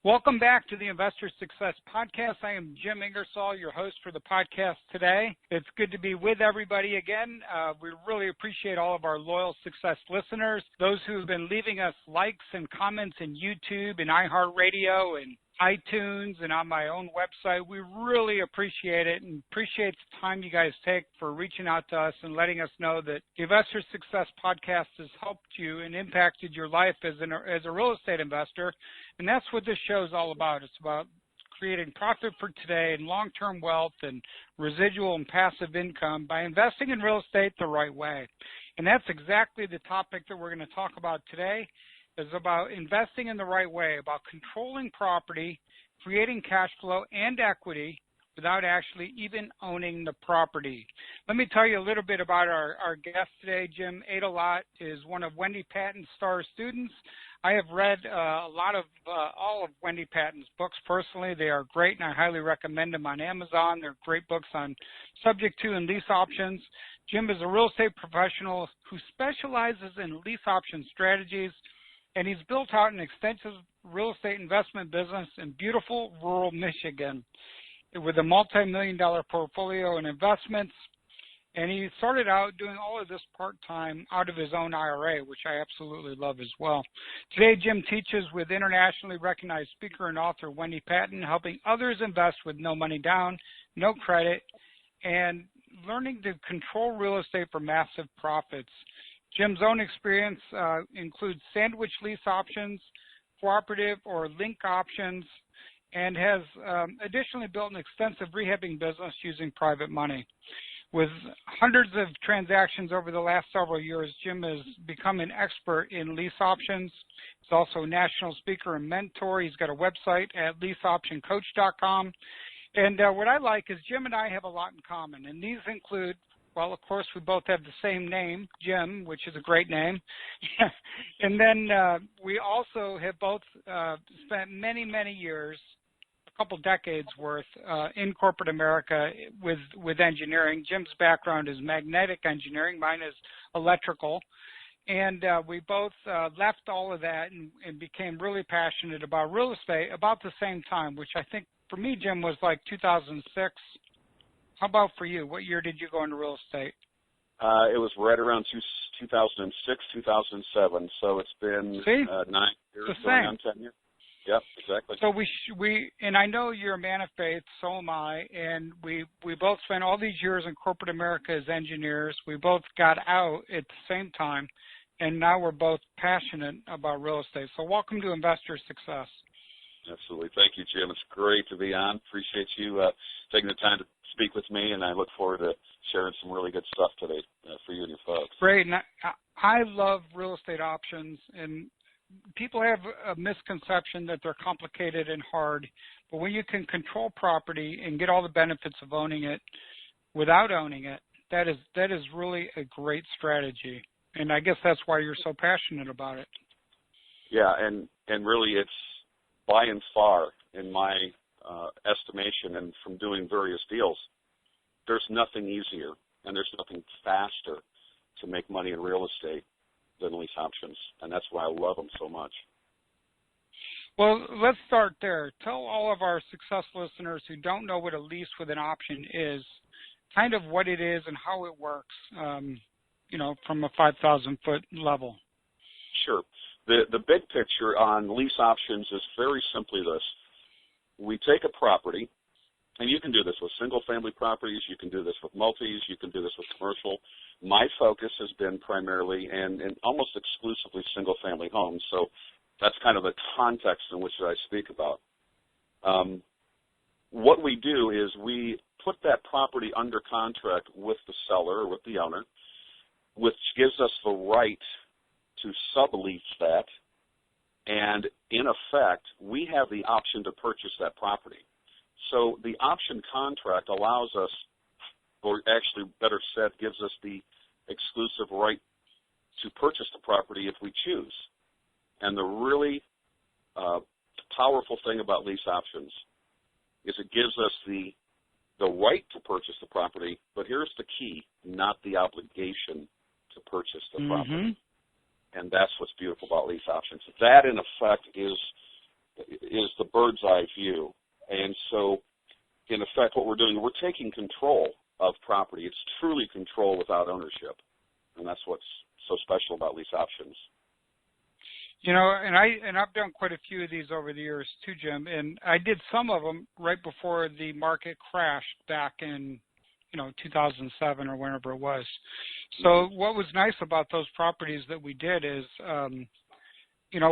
Welcome back to the Investor Success Podcast. I am Jim Ingersoll, your host for the podcast today. It's good to be with everybody again. We really appreciate all of our loyal Success listeners, those who have been leaving us likes and comments in YouTube and iHeartRadio and iTunes and on my own website. We really appreciate it and appreciate the time you guys take for reaching out to us and letting us know that the Investor Success Podcast has helped you and impacted your life as a real estate investor. And that's what this show is all about. It's about creating profit for today and long-term wealth and residual and passive income by investing in real estate the right way. And that's exactly the topic that we're going to talk about today. Is about investing in the right way, about controlling property, creating cash flow and equity without actually even owning the property. Let me tell you a little bit about our guest today. Jim Aydelotte is one of Wendy Patton's star students. I have read all of Wendy Patton's books personally. They are great, and I highly recommend them on Amazon. They're great books on subject to and lease options. Jim is a real estate professional who specializes in lease option strategies, and he's built out an extensive real estate investment business in beautiful rural Michigan with a multi-million-dollar portfolio and investments. And he started out doing all of this part-time out of his own IRA, which I absolutely love as well. Today, Jim teaches with internationally recognized speaker and author Wendy Patton, helping others invest with no money down, no credit, and learning to control real estate for massive profits. Jim's own experience includes sandwich lease options, cooperative or link options, and has additionally built an extensive rehabbing business using private money. With hundreds of transactions over the last several years, Jim has become an expert in lease options. He's also a national speaker and mentor. He's got a website at leaseoptioncoach.com. And what I like is Jim and I have a lot in common, and these include, well, of course, we both have the same name, Jim, which is a great name. And then we also have both spent many, many years, a couple decades worth, in corporate America with engineering. Jim's background is magnetic engineering. Mine is electrical. And we both left all of that and became really passionate about real estate about the same time, which I think for me, Jim, was like 2006. How about for you? What year did you go into real estate? It was right around 2006, 2007. So it's been 9 years, going on 10 years. Yep, exactly. So and I know you're a man of faith, so am I, and we both spent all these years in corporate America as engineers. We both got out at the same time, and now we're both passionate about real estate. So welcome to Investor Success. Absolutely. Thank you, Jim. It's great to be on. Appreciate you taking the time to speak with me, and I look forward to sharing some really good stuff today for you and your folks. Great. And I love real estate options, and people have a misconception that they're complicated and hard, but when you can control property and get all the benefits of owning it without owning it, that is really a great strategy. And I guess that's why you're so passionate about it. Yeah, and really it's by and far, in my estimation, and from doing various deals, there's nothing easier and there's nothing faster to make money in real estate than lease options, and that's why I love them so much. Well, let's start there. Tell all of our Success listeners who don't know what a lease with an option is, kind of what it is and how it works, from a 5,000-foot level. Sure. The big picture on lease options is very simply this. We take a property, and you can do this with single-family properties, you can do this with multis, you can do this with commercial. My focus has been primarily and almost exclusively single-family homes, so that's kind of the context in which I speak about. What we do is we put that property under contract with the seller or with the owner, which gives us the right to sublease that, and in effect, we have the option to purchase that property. So the option contract allows us, or actually better said, gives us the exclusive right to purchase the property if we choose. And the really powerful thing about lease options is it gives us the right to purchase the property, but here's the key, not the obligation to purchase the property. And that's what's beautiful about lease options. That, in effect, is is the bird's eye view. And so, in effect, what we're doing, we're taking control of property. It's truly control without ownership, and that's what's so special about lease options. You know, and I've done quite a few of these over the years too, Jim, and I did some of them right before the market crashed back in, 2007 or whenever it was. So what was nice about those properties that we did is,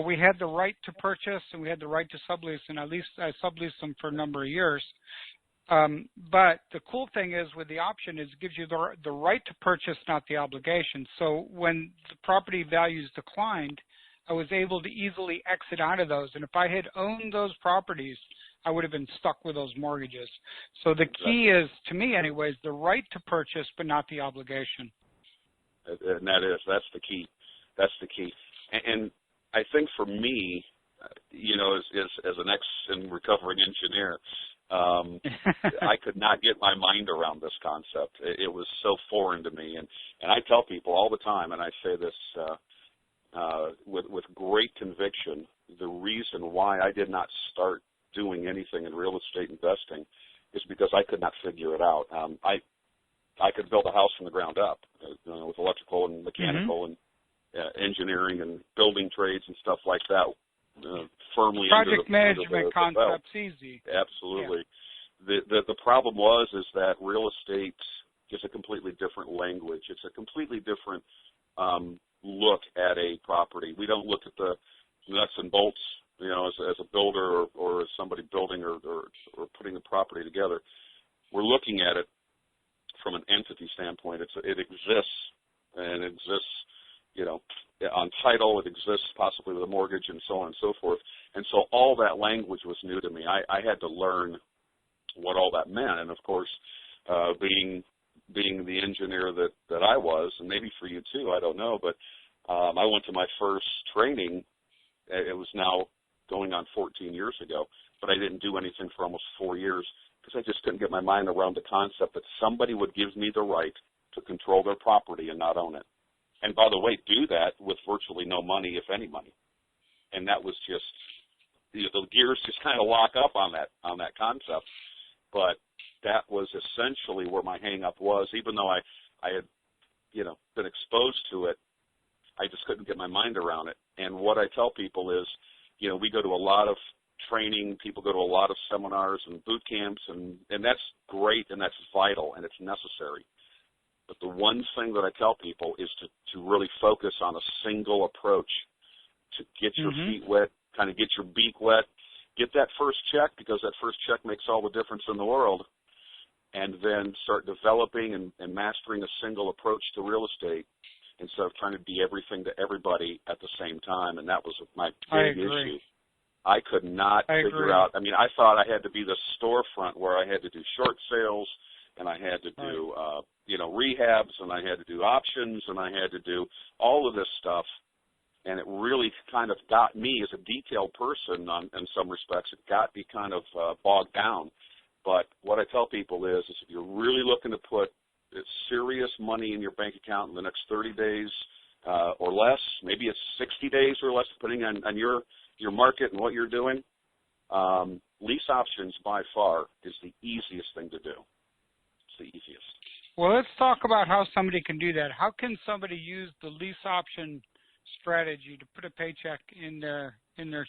we had the right to purchase and we had the right to sublease, and at least I subleased them for a number of years. But the cool thing is with the option is it gives you the right to purchase, not the obligation. So when the property values declined, I was able to easily exit out of those. And if I had owned those properties, I would have been stuck with those mortgages. So the key is, to me anyways, the right to purchase, but not the obligation. And that's the key. That's the key. And I think for me, as an and recovering engineer, I could not get my mind around this concept. It was so foreign to me. And I tell people all the time, and I say this with great conviction, the reason why I did not start doing anything in real estate investing is because I could not figure it out. I could build a house from the ground up with electrical and mechanical and engineering and building trades and stuff like that. Firmly project management under the concepts belt. Easy. Absolutely. Yeah. The problem is that real estate is a completely different language. It's a completely different look at a property. We don't look at the nuts and bolts, as a builder or as somebody building or putting the property together. We're looking at it from an entity standpoint. It exists, and it exists, on title. It exists possibly with a mortgage and so on and so forth. And so all that language was new to me. I had to learn what all that meant. And of course, being the engineer that I was, and maybe for you too, I don't know, but I went to my first training. It was now going on 14 years ago, but I didn't do anything for almost 4 years because I just couldn't get my mind around the concept that somebody would give me the right to control their property and not own it. And by the way, do that with virtually no money, if any money. And that was just, the gears just kind of lock up on that concept. But that was essentially where my hang-up was. Even though I had, been exposed to it, I just couldn't get my mind around it. And what I tell people is, we go to a lot of training, people go to a lot of seminars and boot camps, and that's great and that's vital and it's necessary. But the one thing that I tell people is to really focus on a single approach, to get your feet wet, kind of get your beak wet, get that first check, because that first check makes all the difference in the world, and then start developing and mastering a single approach to real estate instead of trying to be everything to everybody at the same time. And that was my big issue. I could not figure out. I mean, I thought I had to be the storefront where I had to do short sales, and I had to do, rehabs, and I had to do options, and I had to do all of this stuff. And it really kind of got me as a detailed person in some respects. It got me kind of bogged down. But what I tell people is if you're really looking to put serious money in your bank account in the next 30 days or less, maybe it's 60 days or less, depending on your market and what you're doing, lease options by far is the easiest thing to do. It's the easiest. Well, let's talk about how somebody can do that. How can somebody use the lease option strategy to put a paycheck in their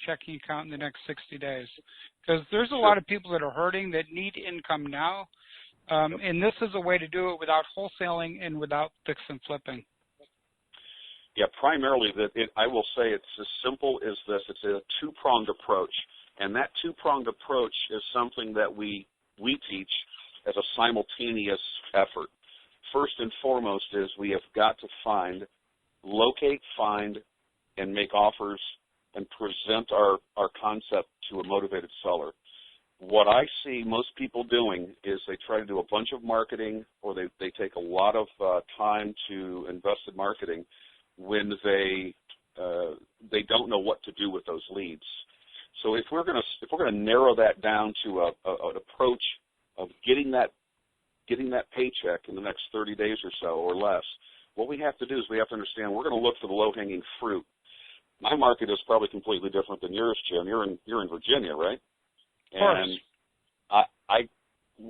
checking account in the next 60 days? Because there's a lot of people that are hurting that need income now, and this is a way to do it without wholesaling and without fix and flipping. Yeah, primarily I will say it's as simple as this. It's a two-pronged approach, and that two-pronged approach is something that we teach as a simultaneous effort. First and foremost is we have got to locate, find, and make offers and present our concept to a motivated seller. What I see most people doing is they try to do a bunch of marketing, or they take a lot of time to invest in marketing when they don't know what to do with those leads. So if we're going to narrow that down to an approach of getting that paycheck in the next 30 days or so or less, what we have to do is we have to understand we're going to look for the low-hanging fruit. my market is probably completely different than yours, Jim. You're in Virginia, right? Of course. And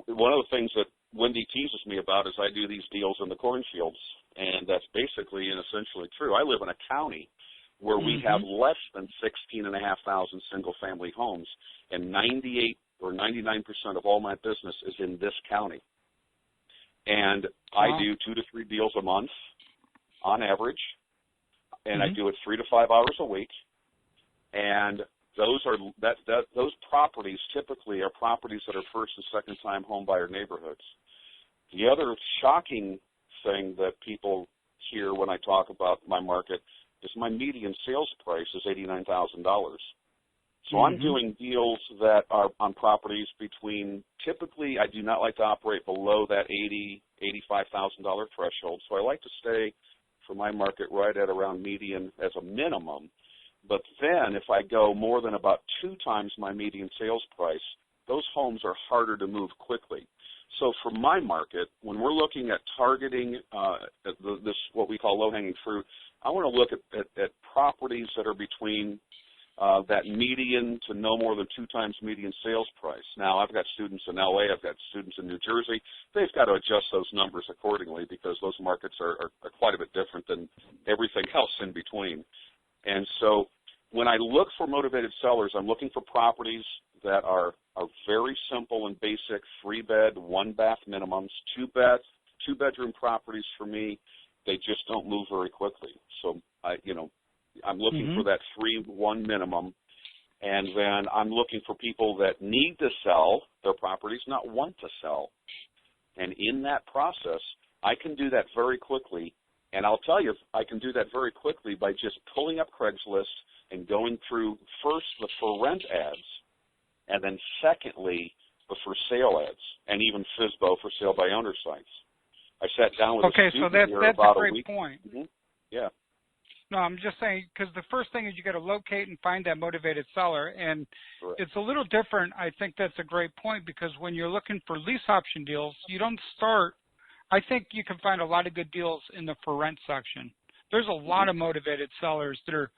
one of the things that Wendy teases me about is I do these deals in the cornfields, and that's basically and essentially true. I live in a county where we have less than 16,500 single-family homes, and 98 or 99% of all my business is in this county. And I do 2 to 3 deals a month on average, and I do it 3 to 5 hours a week. And those properties typically are properties that are first and second time home buyer neighborhoods. The other shocking thing that people hear when I talk about my market is my median sales price is $89,000. So I'm doing deals that are on properties between, typically I do not like to operate below that $85,000 threshold. So I like to stay for my market right at around median as a minimum. But then if I go more than about 2 times my median sales price, those homes are harder to move quickly. So for my market, when we're looking at targeting this what we call low-hanging fruit, I want to look at properties that are between that median to no more than 2 times median sales price. Now, I've got students in L.A., I've got students in New Jersey. They've got to adjust those numbers accordingly because those markets are quite a bit different than everything else in between. And so when I look for motivated sellers, I'm looking for properties that are very simple and basic, 3-bed, 1-bath minimums, 2-bedroom properties for me. They just don't move very quickly. So, I'm looking for that 3-1 minimum, and then I'm looking for people that need to sell their properties, not want to sell. And in that process, I can do that very quickly. And I'll tell you, I can do that very quickly by just pulling up Craigslist and going through first the for rent ads, and then secondly the for sale ads, and even FSBO for sale by owner sites. I sat down with a student here about a week. Okay, so that's a great point. Yeah. No, I'm just saying, because the first thing is you got to locate and find that motivated seller, and it's a little different. I think that's a great point, because when you're looking for lease option deals, you don't start. I think you can find a lot of good deals in the for rent section. There's a lot of motivated sellers that are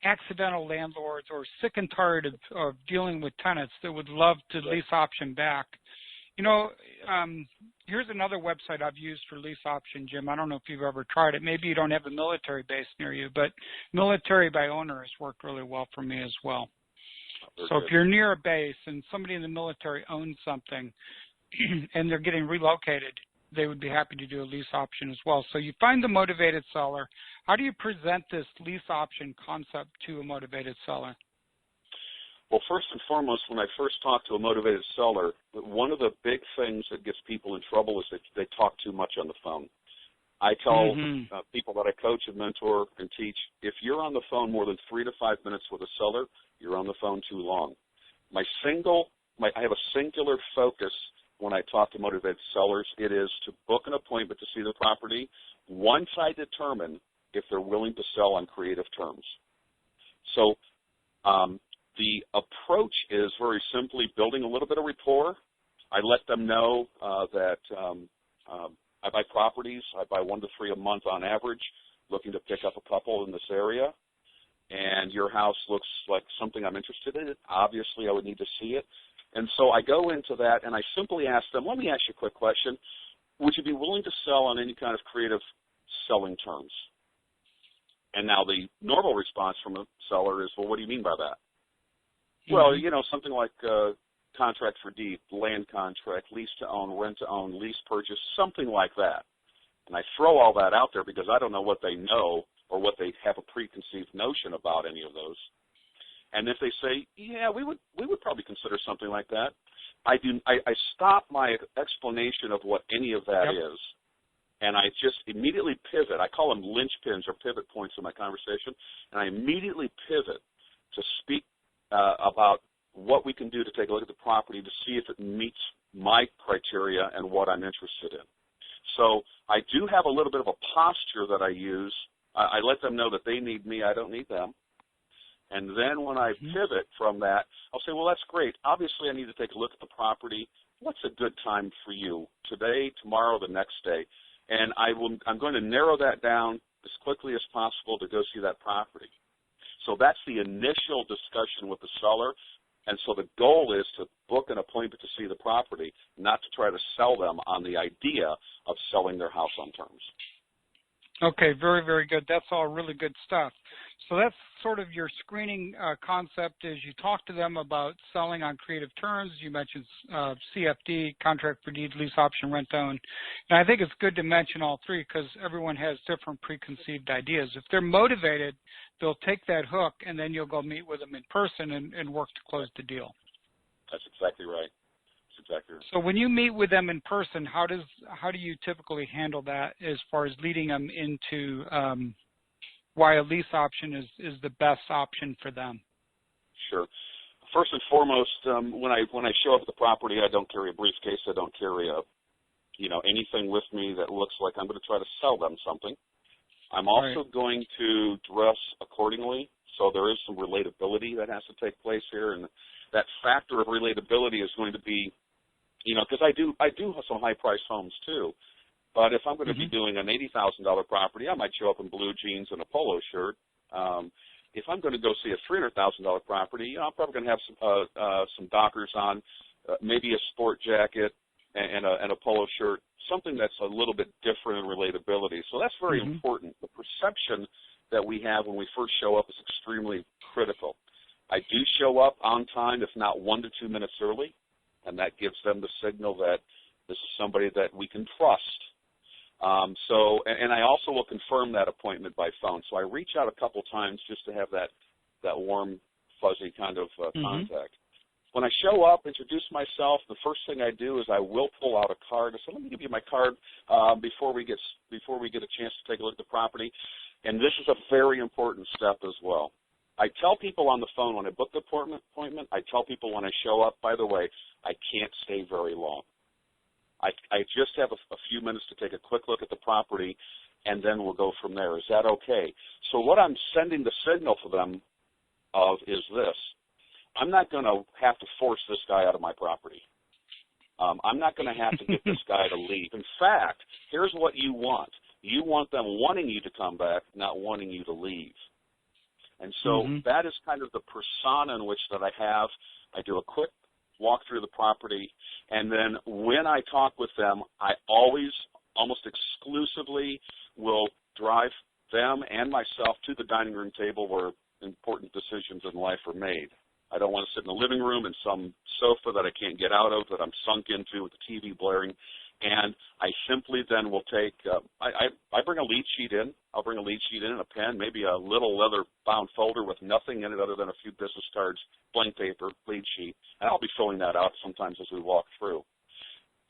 accidental landlords or sick and tired of dealing with tenants that would love to lease option back. Here's another website I've used for lease option, Jim. I don't know if you've ever tried it. Maybe you don't have a military base near you, but military by owner has worked really well for me as well. So if you're near a base and somebody in the military owns something and they're getting relocated, they would be happy to do a lease option as well. So you find the motivated seller. How do you present this lease option concept to a motivated seller? Well, first and foremost, when I first talk to a motivated seller, one of the big things that gets people in trouble is that they talk too much on the phone. I tell people that I coach and mentor and teach, if you're on the phone more than 3 to 5 minutes with a seller, you're on the phone too long. I have a singular focus when I talk to motivated sellers. It is to book an appointment to see the property once I determine if they're willing to sell on creative terms. So the approach is very simply building a little bit of rapport. I let them know that I buy properties. I buy 1 to 3 a month on average, looking to pick up a couple in this area. And your house looks like something I'm interested in. Obviously, I would need to see it. And so I go into that, and I simply ask them, let me ask you a quick question. Would you be willing to sell on any kind of creative selling terms? And now the normal response from a seller is, well, what do you mean by that? Well, something like contract for deed, land contract, lease to own, rent to own, lease purchase, something like that. And I throw all that out there because I don't know what they know or what they have a preconceived notion about any of those. And if they say, yeah, we would probably consider something like that, I stop my explanation of what any of that is, and I just immediately pivot. I call them linchpins or pivot points in my conversation, and I immediately pivot to speak about what we can do to take a look at the property to see if it meets my criteria and what I'm interested in. So I do have a little bit of a posture that I use. I let them know that they need me, I don't need them. And then when I pivot from that, I'll say, well, that's great. Obviously, I need to take a look at the property. What's a good time for you? Today, tomorrow, the next day? And I'm going to narrow that down as quickly as possible to go see that property. So that's the initial discussion with the seller. And so the goal is to book an appointment to see the property, not to try to sell them on the idea of selling their house on terms. Okay, very, very good. That's all really good stuff. So that's sort of your screening concept is you talk to them about selling on creative terms. You mentioned CFD, contract for deed, lease option, rent own. And I think it's good to mention all three because everyone has different preconceived ideas. If they're motivated, they'll take that hook, and then you'll go meet with them in person and work to close the deal. That's exactly right. Exactly. So when you meet with them in person, how do you typically handle that as far as leading them into why a lease option is the best option for them? Sure. First and foremost, when I show up at the property, I don't carry a briefcase. I don't carry anything with me that looks like I'm going to try to sell them something. I'm also going to dress accordingly. So there is some relatability that has to take place here, and that factor of relatability is going to be, because I do have some high-priced homes too. But if I'm going to be doing an $80,000 property, I might show up in blue jeans and a polo shirt. If I'm going to go see a $300,000 property, I'm probably going to have some Dockers on, maybe a sport jacket and a polo shirt, something that's a little bit different in relatability. So that's very important. The perception that we have when we first show up is extremely critical. I do show up on time, if not 1 to 2 minutes early, and that gives them the signal that this is somebody that we can trust. And I also will confirm that appointment by phone. So I reach out a couple times just to have that warm, fuzzy kind of contact. When I show up, introduce myself, the first thing I do is I will pull out a card. I say, let me give you my card before we get a chance to take a look at the property. And this is a very important step as well. I tell people on the phone when I book the appointment, I tell people when I show up, by the way, I can't stay very long. I just have a few minutes to take a quick look at the property, and then we'll go from there. Is that okay? So what I'm sending the signal to them of is this. I'm not going to have to force this guy out of my property. I'm not going to have to get this guy to leave. In fact, here's what you want. You want them wanting you to come back, not wanting you to leave. And so that is kind of the persona in which that I have. I do a quick walk through the property, and then when I talk with them, I always, almost exclusively, will drive them and myself to the dining room table where important decisions in life are made. I don't want to sit in the living room in some sofa that I can't get out of, that I'm sunk into with the TV blaring. And I simply then will take, I bring a lead sheet in. I'll bring a lead sheet in and a pen, maybe a little leather-bound folder with nothing in it other than a few business cards, blank paper, lead sheet. And I'll be filling that out sometimes as we walk through.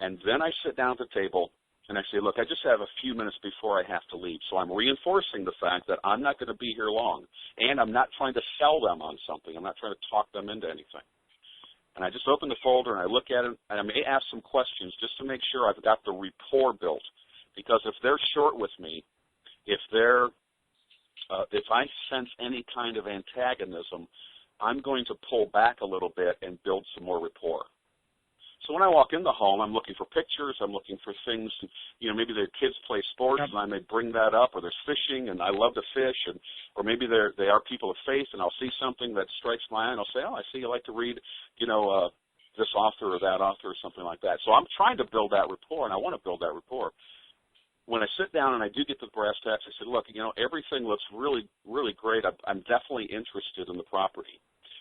And then I sit down at the table and I say, look, I just have a few minutes before I have to leave. So I'm reinforcing the fact that I'm not going to be here long. And I'm not trying to sell them on something. I'm not trying to talk them into anything. And I just open the folder and I look at it, and I may ask some questions just to make sure I've got the rapport built. Because if they're short with me, if I sense any kind of antagonism, I'm going to pull back a little bit and build some more rapport. So when I walk in the home, I'm looking for pictures. I'm looking for things. Maybe their kids play sports, and I may bring that up. Or there's fishing, and I love to fish. Or maybe they are people of faith, and I'll see something that strikes my eye, and I'll say, oh, I see you like to read, this author or that author or something like that. So I'm trying to build that rapport, and I want to build that rapport. When I sit down and I do get to the brass tacks, I say, look, everything looks really, really great. I'm definitely interested in the property.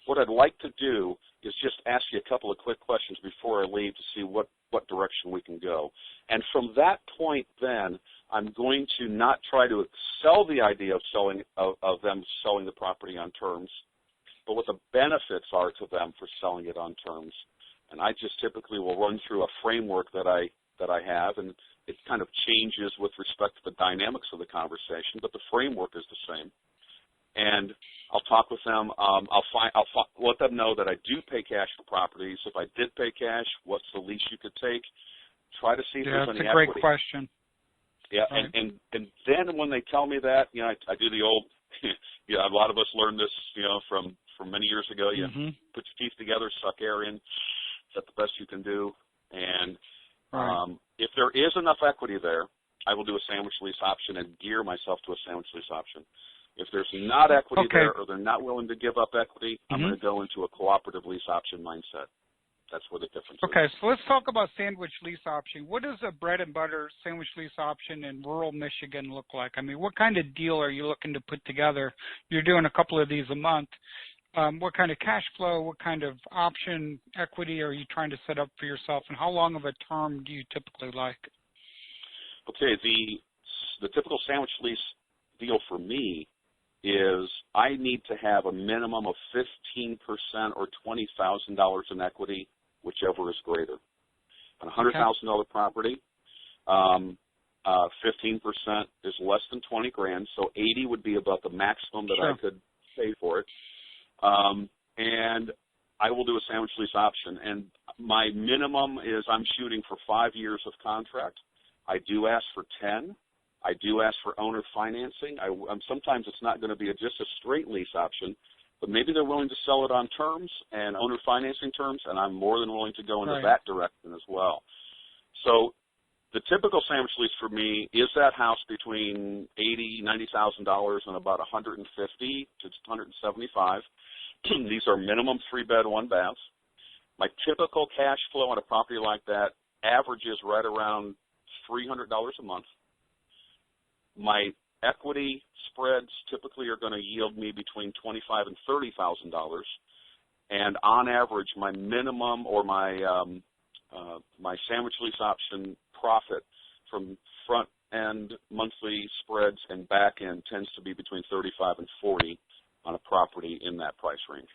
What I'd like to do is just ask you a couple of quick questions before I leave to see what direction we can go. And from that point then, I'm going to not try to sell the idea of them selling the property on terms, but what the benefits are to them for selling it on terms. And I just typically will run through a framework that I have, and it kind of changes with respect to the dynamics of the conversation, but the framework is the same. And I'll talk with them. I'll let them know that I do pay cash for properties. If I did pay cash, what's the least you could take? Try to see if there's any equity. That's a great question. Yeah, right. and then when they tell me that, I do the old, a lot of us learned this, from many years ago. You put your teeth together, suck air in. That's the best you can do. And if there is enough equity there, I will do a sandwich lease option and gear myself to a sandwich lease option. If there's not equity Okay. there or they're not willing to give up equity, I'm going to go into a cooperative lease option mindset. That's where the difference is. Okay, so let's talk about sandwich lease option. What does a bread and butter sandwich lease option in rural Michigan look like? I mean, what kind of deal are you looking to put together? You're doing a couple of these a month. What kind of cash flow, what kind of option equity are you trying to set up for yourself, and how long of a term do you typically like? Okay, the typical sandwich lease deal for me is I need to have a minimum of 15% or $20,000 in equity, whichever is greater. On a $100,000 property, 15% is less than 20 grand, so 80 would be about the maximum that I could pay for it. And I will do a sandwich lease option, and my minimum is I'm shooting for 5 years of contract. I do ask for 10. I do ask for owner financing. Sometimes it's not going to be just a straight lease option, but maybe they're willing to sell it on terms and owner financing terms, and I'm more than willing to go into that direction as well. So the typical sandwich lease for me is that house between $80,000, $90,000 and about $150,000 to $175,000. These are minimum 3-bed, 1-baths. My typical cash flow on a property like that averages right around $300 a month. My equity spreads typically are going to yield me between $25,000 and $30,000, and on average, my minimum or my sandwich lease option profit from front end monthly spreads and back end tends to be between $35,000 and $40,000 on a property in that price range.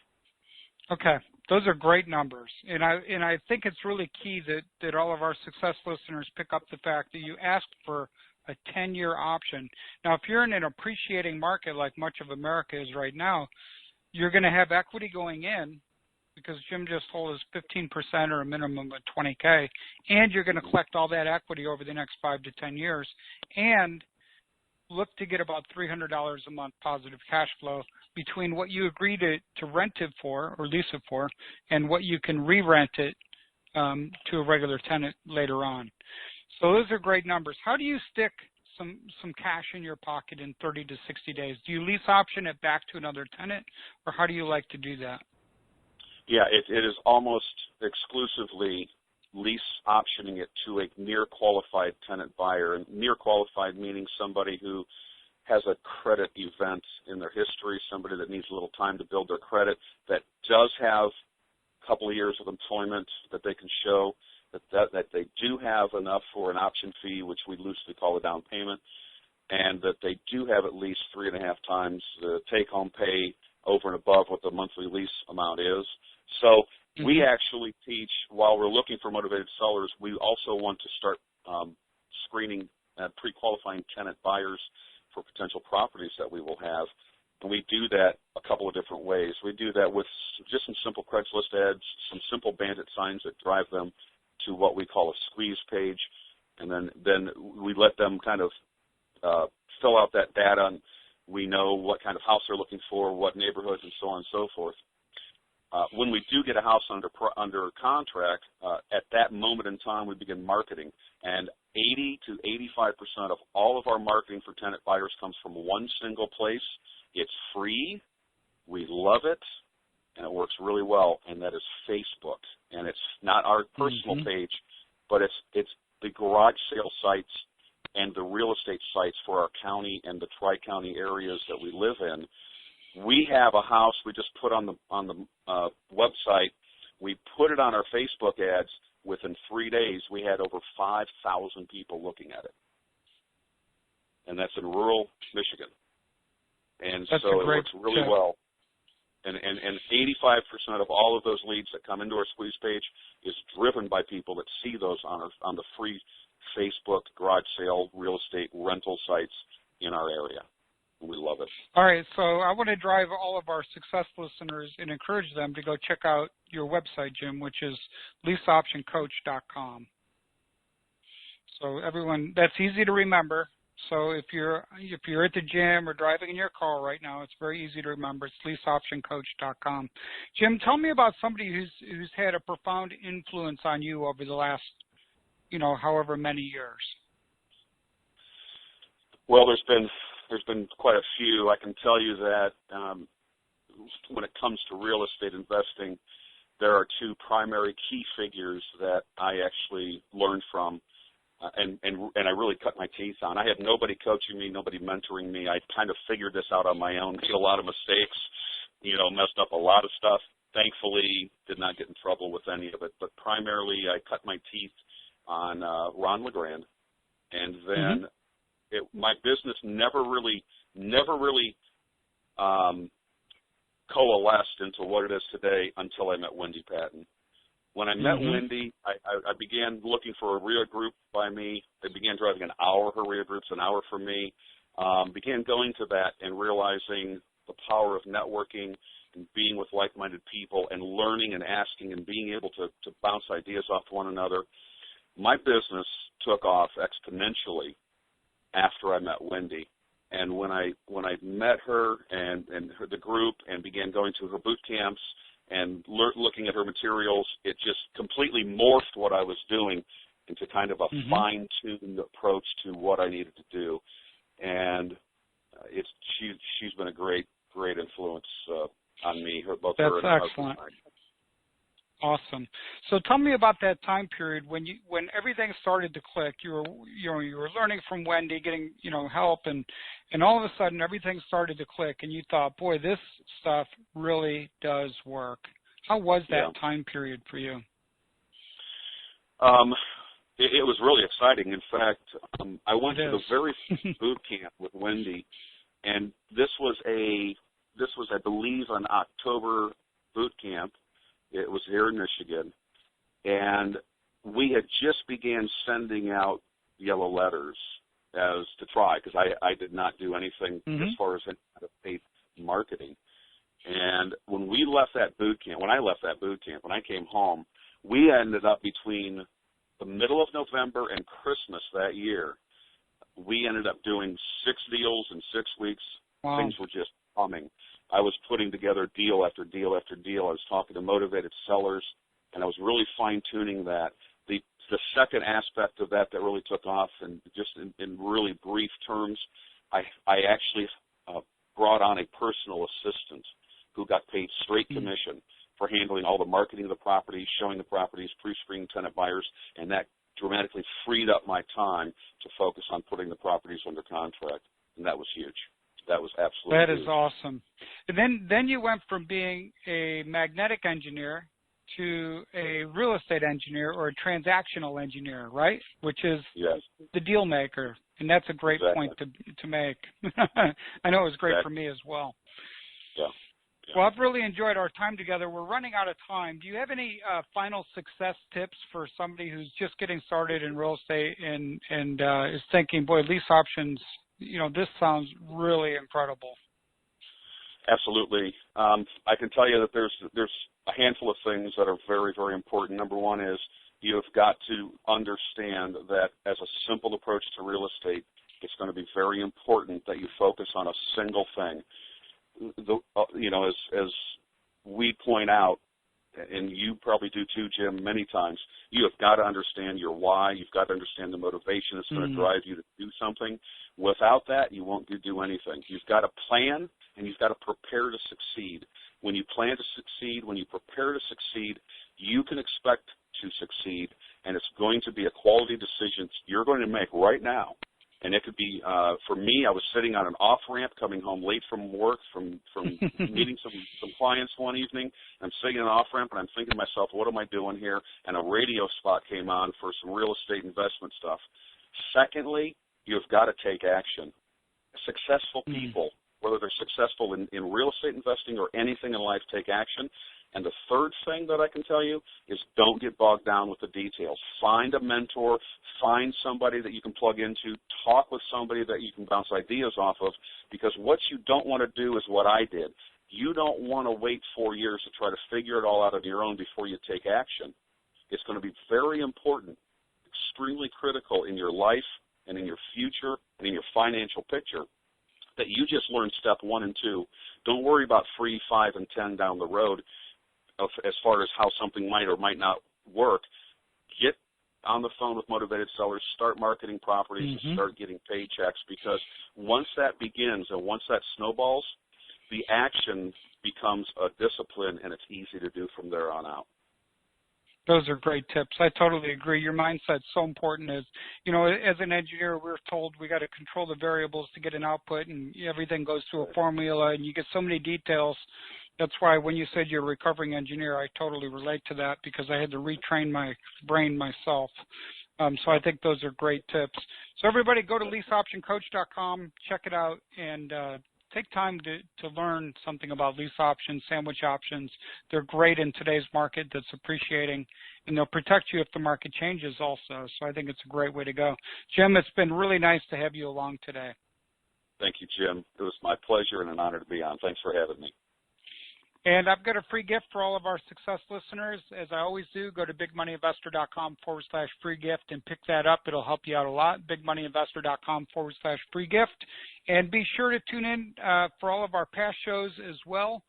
Okay, those are great numbers, and I think it's really key that all of our success listeners pick up the fact that you asked for a 10-year option. Now, if you're in an appreciating market like much of America is right now, you're going to have equity going in because Jim just told us 15% or a minimum of $20K, and you're going to collect all that equity over the next 5 to 10 years, and look to get about $300 a month positive cash flow between what you agree to rent it for or lease it for and what you can re-rent it to a regular tenant later on. So those are great numbers. How do you stick some cash in your pocket in 30 to 60 days? Do you lease option it back to another tenant, or how do you like to do that? Yeah, it is almost exclusively lease optioning it to a near qualified tenant buyer. And near qualified meaning somebody who has a credit event in their history, somebody that needs a little time to build their credit, that does have a couple of years of employment that they can show, that they do have enough for an option fee, which we loosely call a down payment, and that they do have at least 3.5 times the take-home pay over and above what the monthly lease amount is. So we actually teach, while we're looking for motivated sellers, we also want to start screening pre-qualifying tenant buyers for potential properties that we will have. And we do that a couple of different ways. We do that with just some simple Craigslist ads, some simple bandit signs that drive them to what we call a squeeze page, and then we let them kind of fill out that data, and we know what kind of house they're looking for, what neighborhoods, and so on and so forth. When we do get a house under contract, at that moment in time, we begin marketing, and 80 to 85% of all of our marketing for tenant buyers comes from one single place. It's free. We love it, and it works really well, and that is Facebook. And it's not our personal page, but it's the garage sale sites and the real estate sites for our county and the tri-county areas that we live in. We have a house we just put on the website. We put it on our Facebook ads. Within 3 days, we had over 5,000 people looking at it, and that's in rural Michigan. And that's so it works really well. And 85% of all of those leads that come into our squeeze page is driven by people that see those on the free Facebook garage sale real estate rental sites in our area. We love it. All right, so I want to drive all of our success listeners and encourage them to go check out your website, Jim, which is leaseoptioncoach.com. So everyone, that's easy to remember. So if you're at the gym or driving in your car right now, it's very easy to remember. It's leaseoptioncoach.com. Jim, tell me about somebody who's had a profound influence on you over the last, however many years. Well, there's been there's been quite a few. I can tell you that when it comes to real estate investing, there are two primary key figures that I actually learned from, and I really cut my teeth on. I had nobody coaching me, nobody mentoring me. I kind of figured this out on my own, made a lot of mistakes, messed up a lot of stuff. Thankfully, did not get in trouble with any of it. But primarily, I cut my teeth on Ron LeGrand, and then my business never really coalesced into what it is today until I met Wendy Patton. When I met Wendy, I began looking for a REIA group by me. They began driving an hour. Her REIA group's an hour for me. Began going to that and realizing the power of networking and being with like-minded people and learning and asking and being able to bounce ideas off one another. My business took off exponentially after I met Wendy. And when I met her and the group and began going to her boot camps and looking at her materials, it just completely morphed what I was doing into kind of a fine-tuned approach to what I needed to do. And she's been a great influence on me. Both her and her husband. Awesome. So tell me about that time period when everything started to click. You were learning from Wendy, getting help, and all of a sudden everything started to click, and you thought, boy, this stuff really does work. How was that time period for you? It was really exciting. In fact, I went to the very first boot camp with Wendy, and this was I believe an October boot camp. It was here in Michigan, and we had just began sending out yellow letters as to try, because I did not do anything as far as paid marketing. And when I left that boot camp, when I came home, we ended up between the middle of November and Christmas that year, we ended up doing 6 deals in 6 weeks. Wow. Things were just humming. I was putting together deal after deal after deal. I was talking to motivated sellers, and I was really fine-tuning that. The second aspect of that really took off, and just in really brief terms, I actually brought on a personal assistant who got paid straight commission for handling all the marketing of the properties, showing the properties, pre-screening tenant buyers, and that dramatically freed up my time to focus on putting the properties under contract, and that was huge. That was absolutely That is huge. awesome. And then you went from being a magnetic engineer to a real estate engineer or a transactional engineer, right? Which is the deal maker. And that's a great point to make. I know it was great for me as well. Yeah. Well, I've really enjoyed our time together. We're running out of time. Do you have any final success tips for somebody who's just getting started in real estate and is thinking, boy, lease options, this sounds really incredible? Absolutely. I can tell you that there's a handful of things that are very, very important. Number one is you've got to understand that as a simple approach to real estate, it's going to be very important that you focus on a single thing. As we point out, and you probably do too, Jim, many times, you have got to understand your why. You've got to understand the motivation that's going to drive you to do something. Without that, you won't do anything. You've got to plan, and you've got to prepare to succeed. When you plan to succeed, when you prepare to succeed, you can expect to succeed, and it's going to be a quality decision you're going to make right now. And it could be, for me, I was sitting on an off-ramp coming home late from work, from meeting some clients one evening. I'm sitting on an off-ramp, and I'm thinking to myself, what am I doing here? And a radio spot came on for some real estate investment stuff. Secondly, you've got to take action. Successful people, whether they're successful in real estate investing or anything in life, take action. And the third thing that I can tell you is don't get bogged down with the details. Find a mentor, find somebody that you can plug into, talk with somebody that you can bounce ideas off of, because what you don't want to do is what I did. You don't want to wait 4 years to try to figure it all out on your own before you take action. It's going to be very important, extremely critical in your life and in your future and in your financial picture that you just learn step 1 and 2. Don't worry about 3, 5, and 10 down the road as far as how something might or might not work. Get on the phone with motivated sellers, start marketing properties, and start getting paychecks, because once that begins and once that snowballs, the action becomes a discipline, and it's easy to do from there on out. Those are great tips. I totally agree. Your mindset's so important. As as an engineer, we're told we got to control the variables to get an output, and everything goes through a formula, and you get so many details. That's why when you said you're a recovering engineer, I totally relate to that, because I had to retrain my brain myself. So I think those are great tips. So everybody go to leaseoptioncoach.com, check it out, and take time to learn something about lease options, sandwich options. They're great in today's market that's appreciating, and they'll protect you if the market changes also. So I think it's a great way to go. Jim, it's been really nice to have you along today. Thank you, Jim. It was my pleasure and an honor to be on. Thanks for having me. And I've got a free gift for all of our success listeners. As I always do, go to bigmoneyinvestor.com/free gift and pick that up. It'll help you out a lot. bigmoneyinvestor.com/free gift. And be sure to tune in for all of our past shows as well.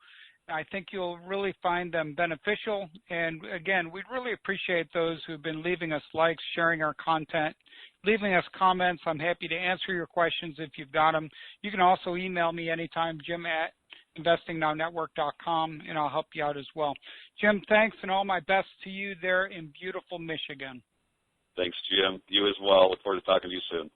I think you'll really find them beneficial. And again, we'd really appreciate those who've been leaving us likes, sharing our content, leaving us comments. I'm happy to answer your questions if you've got them. You can also email me anytime, jim@investingnownetwork.com, and I'll help you out as well. Jim, thanks, and all my best to you there in beautiful Michigan. Thanks, Jim. You as well. Look forward to talking to you soon.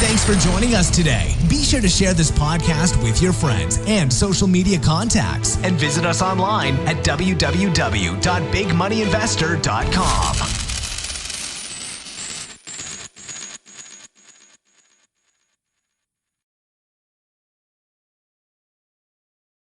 Thanks for joining us today. Be sure to share this podcast with your friends and social media contacts, and visit us online at www.bigmoneyinvestor.com.